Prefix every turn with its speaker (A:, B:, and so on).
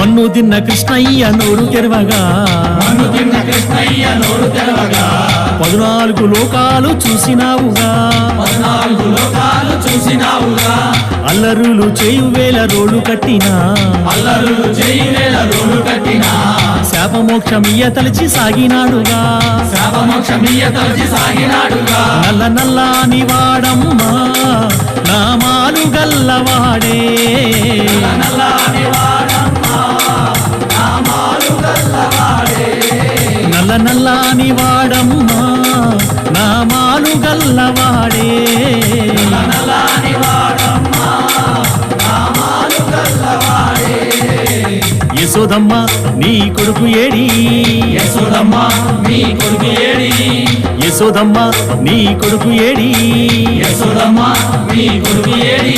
A: మన్ను తిన్న కృష్ణయ్య నోరు తెరవగా 14 లోకాలు చూసినావుగా అల్లరులు చేయు వేల రోడ్లు కట్టినా శాపమోక్షమియ తలచి సాగినాడుగా నల్ల నల్లాని వాడమ్మా నామాలు గల్లవాడే నల్ల నల్లాని వాడమ్మా నామాలు గల్లవాడే యశోదమ్మ నీ కొడుకు ఏడి
B: యశోదమ్మ నీ కొడుకు ఏడి
A: యశోదమ్మ నీ కొడుకు ఏడి
B: యశోదమ్మ నీ కొడుకు ఏడి